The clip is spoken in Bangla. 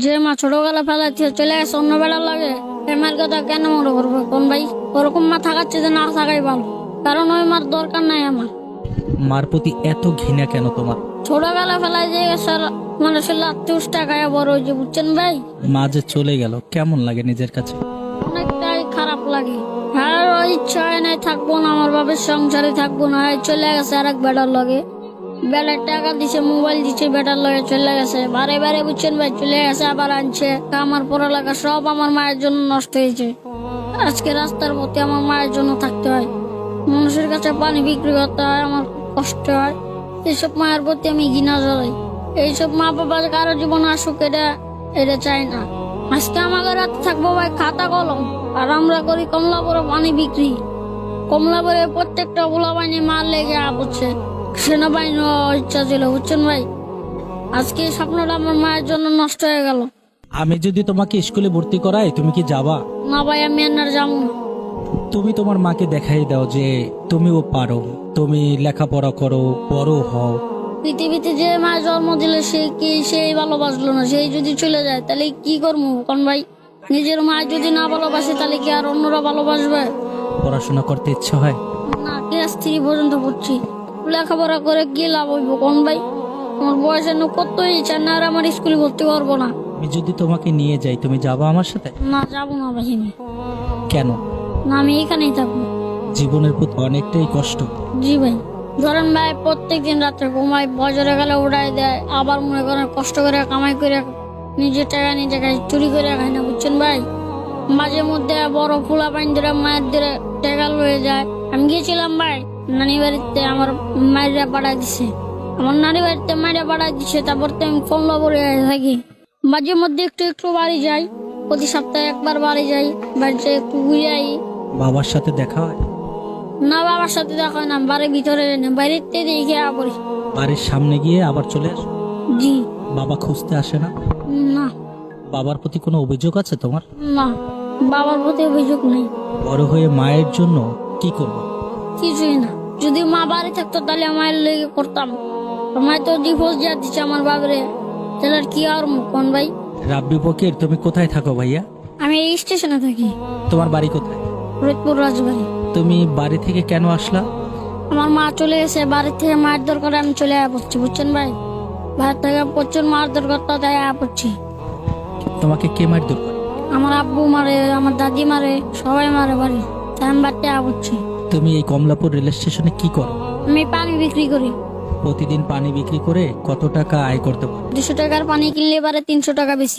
যে মা ছোটবেলা ফেলাচ্ছে চলে গেছে অন্য বেড়ার লাগে এই মার কথা কেন মনে করবো কোন ভাই? ওরকম মা থাকাচ্ছে যে না থাকাই ভালো, কারণ ওই মার দরকার নাই আমার। মার প্রতি এত ঘৃণা কেন তোমার? ছোটবেলা ফেলায় যে স্যার মানুষের লাত্তুস টাকায় বড় হয়েছে, বুঝছেন ভাই? মা যে চলে গেল কেমন লাগে নিজের কাছে? অনেকটাই খারাপ লাগে। আর ওই ইচ্ছা হয় নাই থাকবো না, আমার বাবার সংসারে থাকবো না, এই চলে গেছে আর এক বেটার লগে। বেটার টাকা দিছে, মোবাইল দিছে, বেটার লগে চলে গেছে বারে বারে, বুঝছেন ভাই? চলে গেছে আবার আনছে। আমার পড়ালেখা সব আমার মায়ের জন্য নষ্ট হয়েছে। আজকে রাস্তার পথে আমার মায়ের জন্য থাকতে হয়, মানুষের কাছে পানি বিক্রি করতে হয়, আমার খুব কষ্ট হয়। এইসব মায়ের প্রতি আমি ঘৃণা জ্বলাই। এইসব মা বাবার কারো জীবন আসুক এটা চাই না। আজকে আমাকে রাতে থাকবো ভাই খাতা কলম, আর আমরা করি কমলাপুরে পানি বিক্রি। কমলাপুরে প্রত্যেকটা গোলা বাহিনী মার লেগে আপচ্ছে, সেনাবাহিনী ইচ্ছা ছিল, বুঝছেন ভাই? আজকে এই স্বপ্নটা আমার মায়ের জন্য নষ্ট হয়ে গেল। আমি যদি তোমাকে স্কুলে ভর্তি করাই তুমি কি যাবা? না ভাই, আমি আর যাবো না। তুমি তোমার মাকে দেখাই দাও যে তুমিও পারো, তুমি লেখাপড়া করো, বড় হও। পৃথিবীতে যে মা জন্ম দিল সেই ভালোবাসলো না, সেই যদি চলে যায় তাহলে কি করবো কোন ভাই? নিজের মা যদি না ভালোবাসে তাহলে কি আর অন্যরা ভালোবাসবে? পড়াশোনা করতে ইচ্ছে হয় না, ক্লাস 3 পর্যন্ত পড়ছি, লেখাপড়া করে কি লাভ হইব কোন ভাই? আমার বয়সের কত ইচ্ছা না, আর আমার স্কুলে ভর্তি করবো না। আমি যদি তোমাকে নিয়ে যাই তুমি যাবা আমার সাথে? না, যাবো না ভাই আমি। কেন? না, আমি এখানেই থাকবো। জীবনের প্রতি অনেকটাই কষ্ট। জি ভাই, ধরেন ভাই প্রত্যেকদিন রাত্রে ঘুমাই, বজরে গেলে উড়াই দেয়, আবার মনে করেন কষ্ট করে কামাই করে নিজের টাকা নিজে খাই, চুরি করে খাই না, বুঝছেন ভাই? মাঝে মধ্যে বড় ফুলা পাইন ধরে মায়ের ধরে টাকা লয়ে যায়। আমি গিয়েছিলাম ভাই নানি বাড়িতে, আমার মায়েরা পাঠাই দিছে, আমার নানি বাড়িতে মায়েরা পাঠাই দিছে। তারপর তো আমি কমলাপুরে থাকি, মাঝে মধ্যে একটু একটু বাড়ি যাই, প্রতি সপ্তাহে একবার বাড়ি যাই, বাড়িতে একটু ঘুরে আই। বাবার সাথে দেখা হয়? না, বাবার সাথে দেখা হয় না, বাড়ির ভিতরে বাইরেতে দেখে পড়ি। বাড়ির সামনে গিয়ে আবার চলে আসো? জি। বাবা খুঁজতে আসে না? না। বাবার প্রতি কোনো অভিযোগ আছে তোমার? না, বাবার প্রতি অভিযোগ নেই। বড় হয়ে মায়ের জন্য কি করবো? কিছুই না, যদি মা বাড়ি থাকতো তাহলে মায়ের লেগে করতাম। মায় তো ডিভোর্স দিয়ে দিচ্ছে আমার বাবারে, তাহলে আর কি আর কোন ভাই? রাব্বি ফকির, তুমি কোথায় থাকো ভাইয়া? আমি এই স্টেশনে থাকি, তোমার বাড়ি কোথায়? ফরিদপুর রাজবাড়ি। তুমি বাড়ি থেকে কেন আসলা? আমার মা চলে গেছে, বাড়ি থেকে মায়ের দরকার আমি চলে আয়া পড়ছি, বুঝছেন ভাই? বাড়ি থেকে প্রচুর মার দরকার, তো তাই আয়া পড়ছি। তোমাকে কে মারধর করে? আমার আব্বু মারে, আমার দাদি মারে, সবাই মারে বাড়ি, তাই আমি বাড়িতে আয়া পড়ছি। তুমি এই কমলাপুর রেল স্টেশনে কি করো? আমি পানি বিক্রি করি। প্রতিদিন পানি বিক্রি করে কত টাকা আয় করতে পারো? 200 টাকার পানি কিনলে এবারে 300 টাকা বেশি।